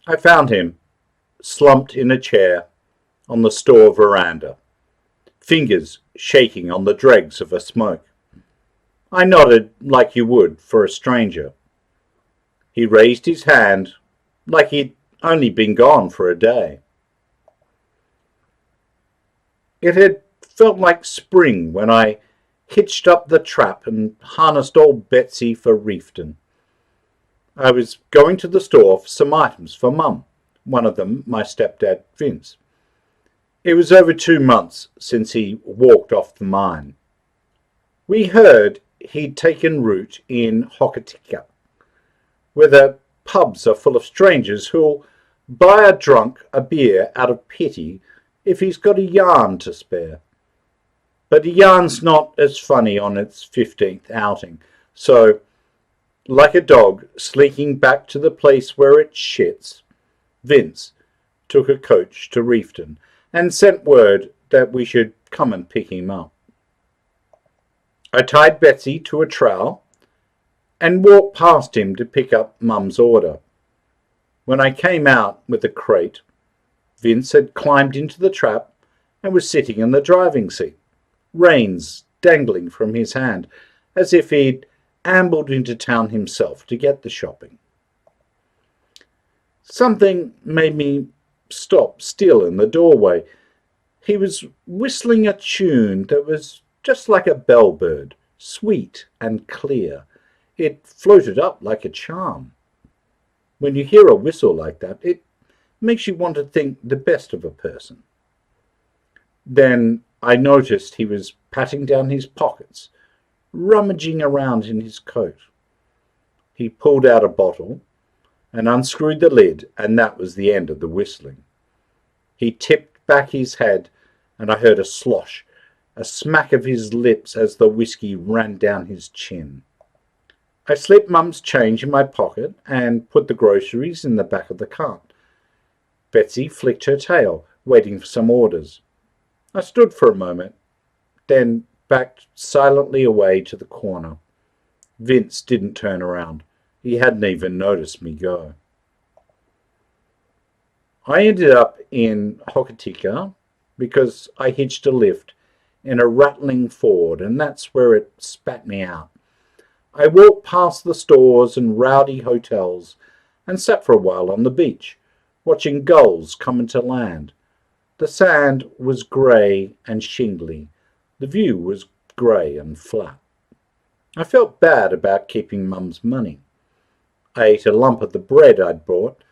I found him, slumped in a chair on the store veranda, fingers shaking on the dregs of a smoke. I nodded like you would for a stranger. He raised his hand like he'd only been gone for a day. It had felt like spring when I hitched up the trap and harnessed old Betsy for Reefton. I was going to the store for some items for Mum, one of them my stepdad Vince. It was over 2 months since he walked off the mine. We heard he'd taken root in Hokitika, where the pubs are full of strangers who'll buy a drunk a beer out of pity if he's got a yarn to spare. But a yarn's not as funny on its 15th outing, so, like a dog slinking back to the place where it shits, Vince took a coach to Reefton and sent word that we should come and pick him up. I tied Betsy to a trowel and walked past him to pick up Mum's order. When I came out with the crate, Vince had climbed into the trap and was sitting in the driving seat, reins dangling from his hand, as if he'd ambled into town himself to get the shopping. Something made me stop still in the doorway. He was whistling a tune that was just like a bellbird, sweet and clear. It floated up like a charm. When you hear a whistle like that, it makes you want to think the best of a person. Then I noticed he was patting down his pockets, rummaging around in his coat. He pulled out a bottle and unscrewed the lid, and that was the end of the whistling. He tipped back his head, and I heard a slosh, a smack of his lips as the whiskey ran down his chin. I slipped Mum's change in my pocket and put the groceries in the back of the cart. Betsy flicked her tail, waiting for some orders. I stood for a moment, then backed silently away to the corner. Vince didn't turn around. He hadn't even noticed me go. I ended up in Hokitika because I hitched a lift in a rattling Ford, and that's where it spat me out. I walked past the stores and rowdy hotels and sat for a while on the beach, watching gulls come into land. The sand was grey and shingly. The view was grey and flat. I felt bad about keeping Mum's money. I ate a lump of the bread I'd brought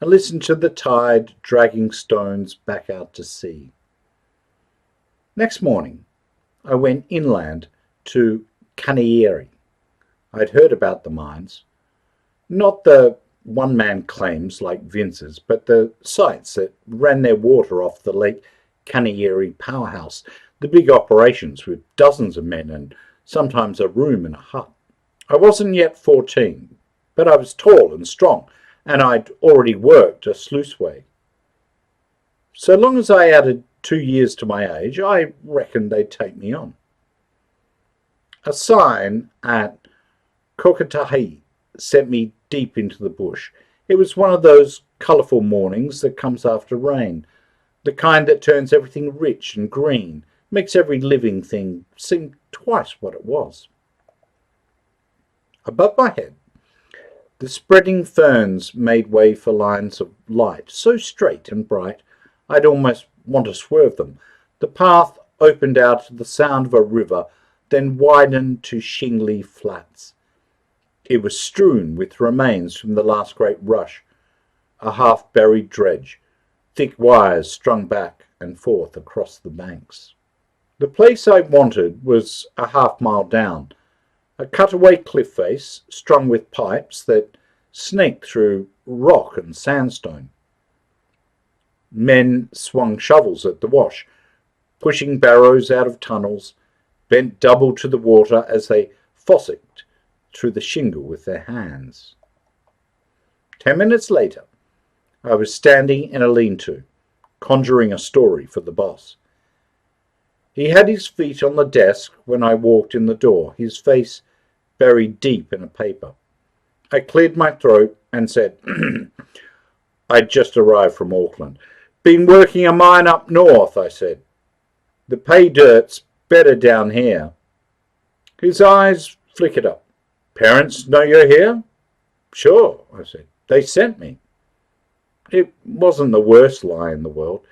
and listened to the tide dragging stones back out to sea. Next morning, I went inland to Kanieri. I'd heard about the mines. Not the one-man claims like Vince's, but the sites that ran their water off the Lake Kanieri powerhouse, the big operations with dozens of men and sometimes a room in a hut. I wasn't yet 14, but I was tall and strong, and I'd already worked a sluiceway. So long as I added 2 years to my age, I reckoned they'd take me on. A sign at Kokatahi sent me deep into the bush. It was one of those colourful mornings that comes after rain, the kind that turns everything rich and green, makes every living thing seem twice what it was. Above my head, the spreading ferns made way for lines of light, so straight and bright I'd almost want to swerve them. The path opened out to the sound of a river, then widened to shingly flats. It was strewn with remains from the last great rush, a half-buried dredge, thick wires strung back and forth across the banks. The place I wanted was a half-mile down, a cutaway cliff face strung with pipes that snaked through rock and sandstone. Men swung shovels at the wash, pushing barrows out of tunnels, bent double to the water as they fossicked through the shingle with their hands. 10 minutes later, I was standing in a lean-to, conjuring a story for the boss. He had his feet on the desk when I walked in the door, his face buried deep in a paper. I cleared my throat and said, I'd just arrived from Auckland. Been working a mine up north, I said. The pay dirt's better down here. His eyes flickered up. Parents know you're here? Sure, I said. They sent me. It wasn't the worst lie in the world.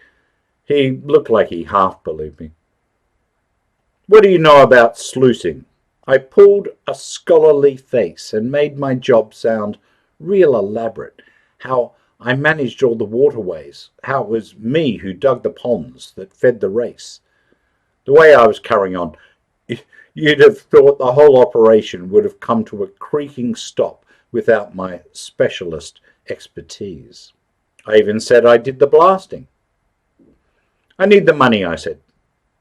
He looked like he half believed me. What do you know about sluicing? I pulled a scholarly face and made my job sound real elaborate. How I managed all the waterways. How it was me who dug the ponds that fed the race. The way I was carrying on, you'd have thought the whole operation would have come to a creaking stop without my specialist expertise. I even said I did the blasting. I need the money, I said,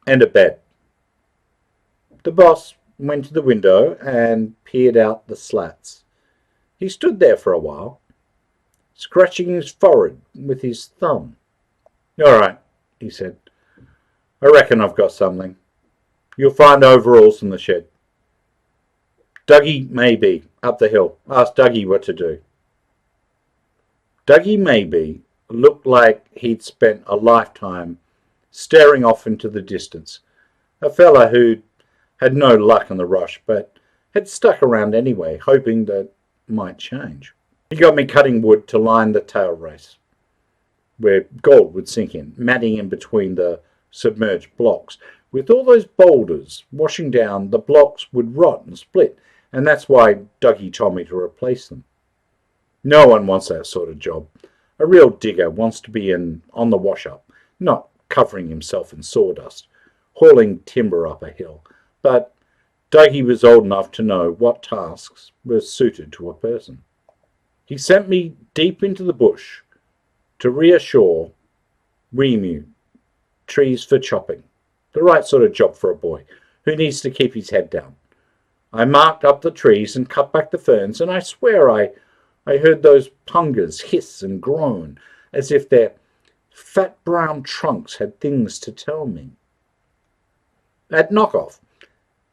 and a bed. The boss went to the window and peered out the slats. He stood there for a while, scratching his forehead with his thumb. All right, he said. I reckon I've got something. You'll find overalls in the shed. Dougie Maybe, up the hill. Ask Dougie what to do. Dougie Maybe looked like he'd spent a lifetime staring off into the distance. A fella who'd had no luck in the rush, but had stuck around anyway, hoping that might change. He got me cutting wood to line the tail race, where gold would sink in, matting in between the submerged blocks. With all those boulders washing down, the blocks would rot and split, and that's why Dougie told me to replace them. No one wants that sort of job. A real digger wants to be on the wash-up, not covering himself in sawdust, hauling timber up a hill. But Dougie was old enough to know what tasks were suited to a person. He sent me deep into the bush to reassure Remu, trees for chopping. The right sort of job for a boy who needs to keep his head down. I marked up the trees and cut back the ferns, and I swear I heard those pungas hiss and groan as if their fat brown trunks had things to tell me. At knockoff,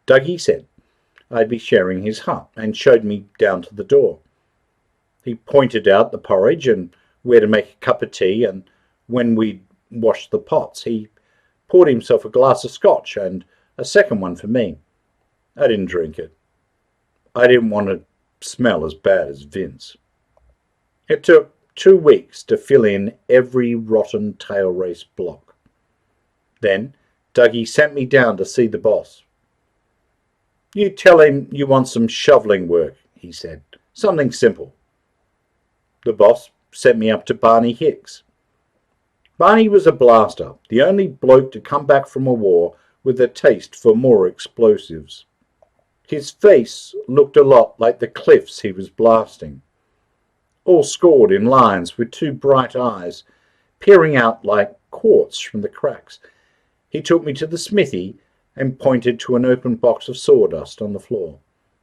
Dougie said I'd be sharing his hut and showed me down to the door. He pointed out the porridge and where to make a cup of tea, and when we'd washed the pots, he poured himself a glass of scotch and a second one for me. I didn't drink it. I didn't want to smell as bad as Vince. It took 2 weeks to fill in every rotten tail race block. Then Dougie sent me down to see the boss. You tell him you want some shoveling work, he said. Something simple. The boss sent me up to Barney Hicks. Barney was a blaster, the only bloke to come back from a war with a taste for more explosives. His face looked a lot like the cliffs he was blasting, all scored in lines with 2 bright eyes peering out like quartz from the cracks. He took me to the smithy and pointed to an open box of sawdust on the floor,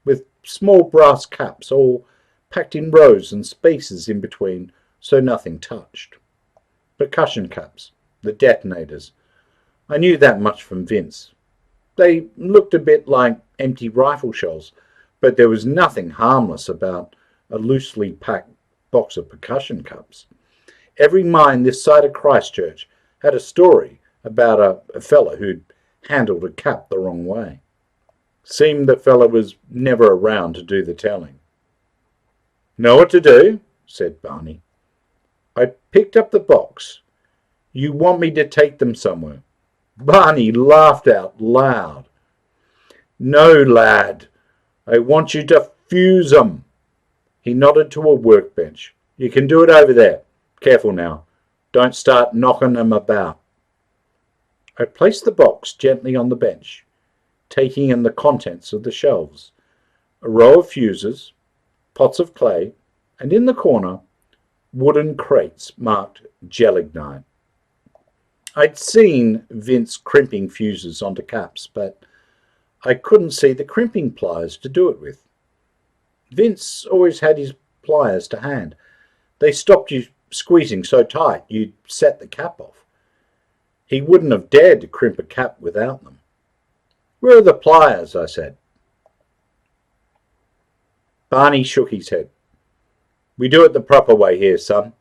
with small brass caps all packed in rows and spaces in between so nothing touched. Percussion caps, the detonators. I knew that much from Vince. They looked a bit like empty rifle shells, but there was nothing harmless about a loosely packed box of percussion cups. Every mine this side of Christchurch had a story about a fella who'd handled a cap the wrong way. Seemed the fella was never around to do the telling. Know what to do? Said Barney. I picked up the box. You want me to take them somewhere? Barney laughed out loud. No, lad. I want you to fuse 'em. He nodded to a workbench. You can do it over there. Careful now. Don't start knocking 'em about. I placed the box gently on the bench, taking in the contents of the shelves. A row of fuses, pots of clay, and in the corner, wooden crates marked gelignite. I'd seen Vince crimping fuses onto caps, but I couldn't see the crimping pliers to do it with. Vince always had his pliers to hand. They stopped you squeezing so tight you'd set the cap off. He wouldn't have dared to crimp a cap without them. Where are the pliers? I said. Barney shook his head. We do it the proper way here, son.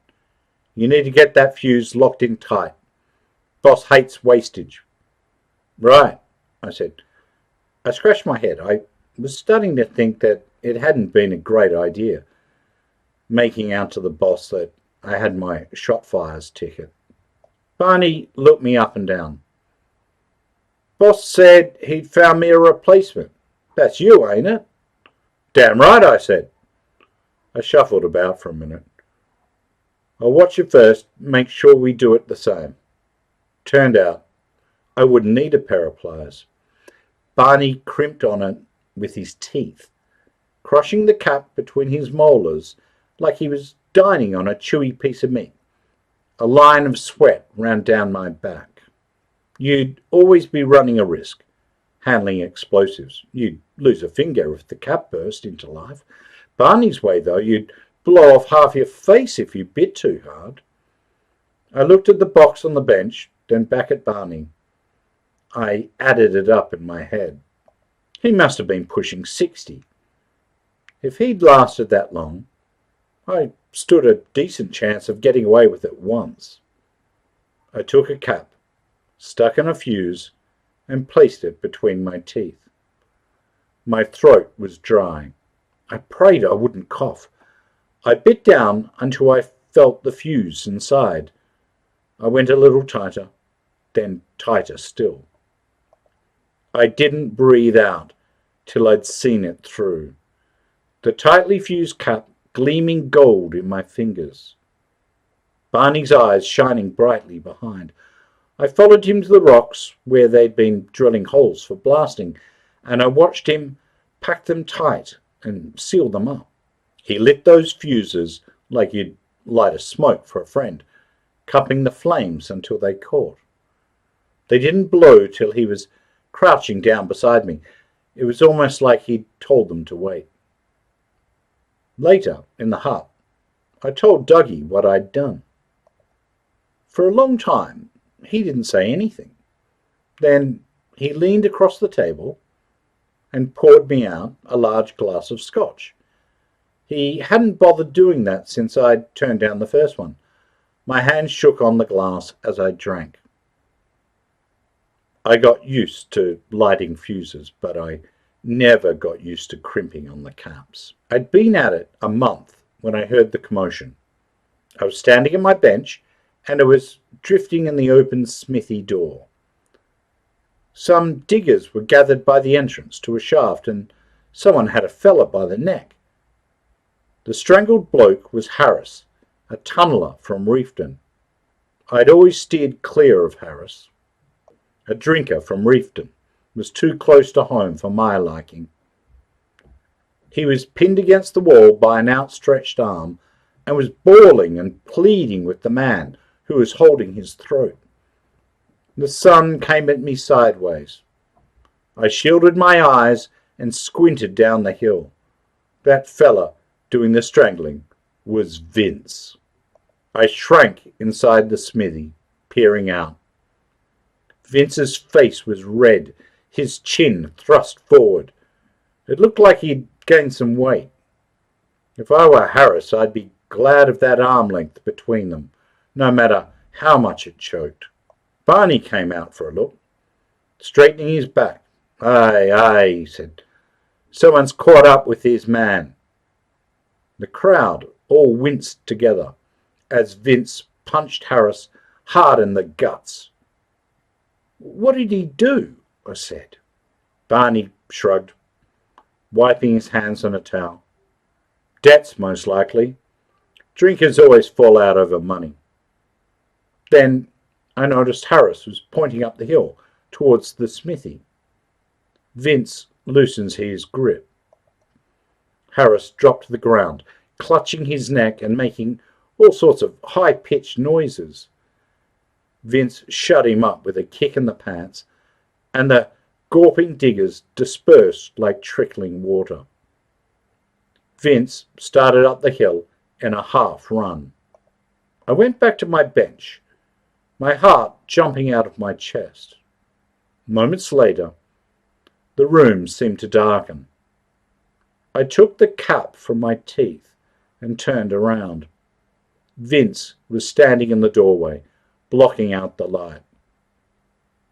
You need to get that fuse locked in tight. Boss hates wastage. Right, I said. I scratched my head. I was starting to think that it hadn't been a great idea, making out to the boss that I had my shot fires ticket. Barney looked me up and down. Boss said he'd found me a replacement. That's you, ain't it? Damn right, I said. I shuffled about for a minute. I'll watch you first, make sure we do it the same. Turned out I wouldn't need a pair of pliers. Barney crimped on it with his teeth, crushing the cap between his molars like he was dining on a chewy piece of meat. A line of sweat ran down my back. You'd always be running a risk, handling explosives. You'd lose a finger if the cap burst into life. Barney's way, though, you'd blow off half your face if you bit too hard. I looked at the box on the bench, then back at Barney. I added it up in my head. He must have been pushing 60. If he'd lasted that long, I stood a decent chance of getting away with it once. I took a cap, stuck in a fuse, and placed it between my teeth. My throat was dry. I prayed I wouldn't cough. I bit down until I felt the fuse inside. I went a little tighter, then tighter still. I didn't breathe out till I'd seen it through, the tightly fused cap gleaming gold in my fingers. Barney's eyes shining brightly behind. I followed him to the rocks where they'd been drilling holes for blasting, and I watched him pack them tight and seal them up. He lit those fuses like you'd light a smoke for a friend, cupping the flames until they caught. They didn't blow till he was crouching down beside me. It was almost like he'd told them to wait. Later, in the hut, I told Dougie what I'd done. For a long time, he didn't say anything. Then he leaned across the table and poured me out a large glass of scotch. He hadn't bothered doing that since I'd turned down the first one. My hand shook on the glass as I drank. I got used to lighting fuses, but I never got used to crimping on the caps. I'd been at it a month when I heard the commotion. I was standing at my bench, and I was drifting in the open smithy door. Some diggers were gathered by the entrance to a shaft, and someone had a fella by the neck. The strangled bloke was Harris, a tunneler from Reefton. I'd always steered clear of Harris. A drinker from Reefton was too close to home for my liking. He was pinned against the wall by an outstretched arm and was bawling and pleading with the man who was holding his throat. The sun came at me sideways. I shielded my eyes and squinted down the hill. That fella doing the strangling was Vince. I shrank inside the smithy, peering out. Vince's face was red, his chin thrust forward. It looked like he'd gained some weight. If I were Harris, I'd be glad of that arm length between them, no matter how much it choked. Barney came out for a look, straightening his back. Aye, aye, he said. Someone's caught up with his man. The crowd all winced together as Vince punched Harris hard in the guts. What did he do? I said. Barney shrugged, wiping his hands on a towel. Debts, most likely. Drinkers always fall out over money. Then I noticed Harris was pointing up the hill towards the smithy. Vince loosens his grip. Harris dropped to the ground, clutching his neck and making all sorts of high-pitched noises. Vince shut him up with a kick in the pants, and the gawping diggers dispersed like trickling water. Vince started up the hill in a half run. I went back to my bench, my heart jumping out of my chest. Moments later, the room seemed to darken. I took the cap from my teeth and turned around. Vince was standing in the doorway, blocking out the light.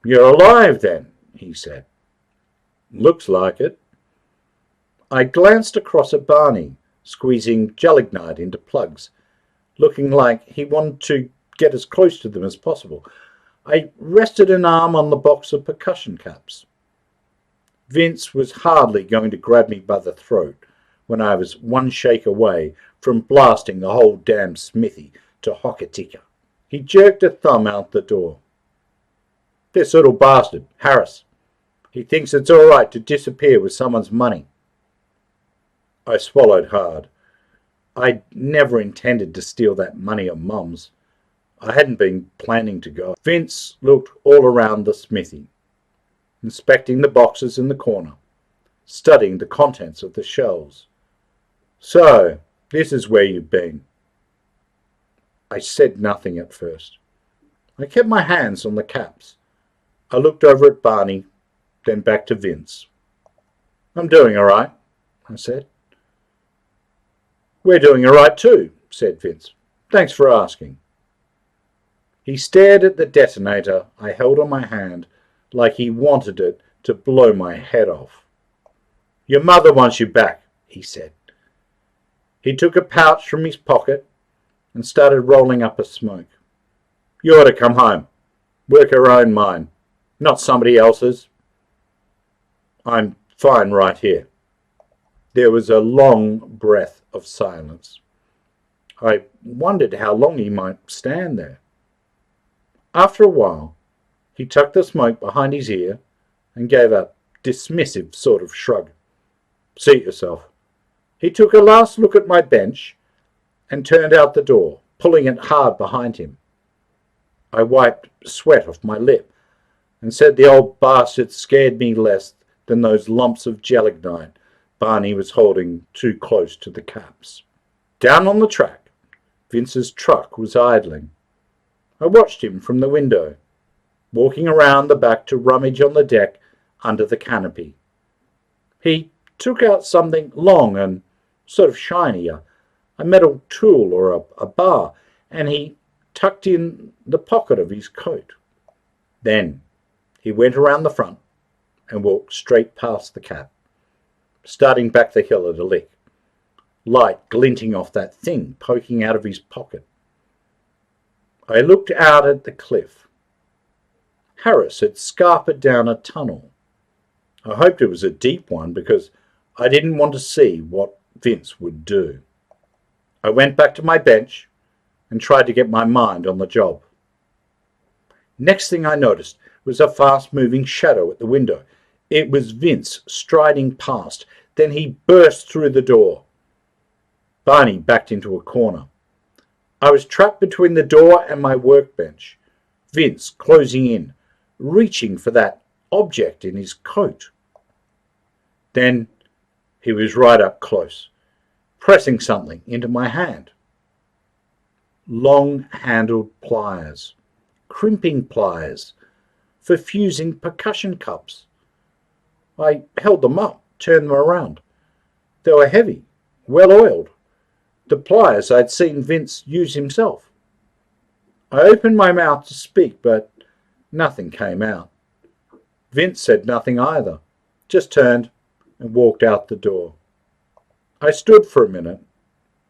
"You're alive, then," he said. "Looks like it." I glanced across at Barney, squeezing gelignite into plugs, looking like he wanted to get as close to them as possible. I rested an arm on the box of percussion caps. Vince was hardly going to grab me by the throat when I was one shake away from blasting the whole damn smithy to hokatika. He jerked a thumb out the door. "This little bastard, Harris. He thinks it's all right to disappear with someone's money." I swallowed hard. I'd never intended to steal that money of Mum's. I hadn't been planning to go. Vince looked all around the smithy, inspecting the boxes in the corner, studying the contents of the shelves. "So, this is where you've been." I said nothing at first. I kept my hands on the caps. I looked over at Barney, then back to Vince. "I'm doing all right," I said. "We're doing all right too," said Vince. "Thanks for asking." He stared at the detonator I held on my hand like he wanted it to blow my head off. "Your mother wants you back," he said. He took a pouch from his pocket and started rolling up a smoke. "You ought to come home. Work her own mine, not somebody else's." "I'm fine right here." There was a long breath of silence. I wondered how long he might stand there. After a while, he tucked the smoke behind his ear and gave a dismissive sort of shrug. "Seat yourself." He took a last look at my bench and turned out the door, pulling it hard behind him. I wiped sweat off my lip and said the old bastard scared me less than those lumps of gelignite Barney was holding too close to the caps. Down on the track, Vince's truck was idling. I watched him from the window, walking around the back to rummage on the deck under the canopy. He took out something long and sort of shiny, a metal tool or a bar, and he tucked in the pocket of his coat. Then he went around the front and walked straight past the cab, starting back the hill at a lick, light glinting off that thing poking out of his pocket. I looked out at the cliff. Harris had scarpered down a tunnel. I hoped it was a deep one because I didn't want to see what Vince would do. I went back to my bench and tried to get my mind on the job. Next thing I noticed was a fast-moving shadow at the window. It was Vince striding past. Then he burst through the door. Barney backed into a corner. I was trapped between the door and my workbench. Vince closing in, reaching for that object in his coat. Then he was right up close, pressing something into my hand. Long-handled pliers, crimping pliers for fusing percussion cups. I held them up, turned them around. They were heavy, well-oiled. The pliers I'd seen Vince use himself. I opened my mouth to speak, but nothing came out. Vince said nothing either, just turned and walked out the door. I stood for a minute,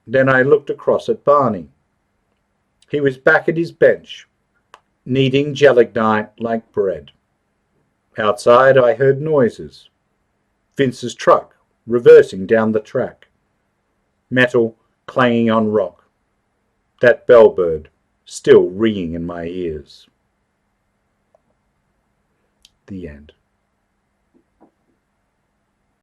then I looked across at Barney. He was back at his bench, kneading gelignite like bread. Outside I heard noises. Vince's truck reversing down the track. Metal clanging on rock. That bellbird still ringing in my ears. The end.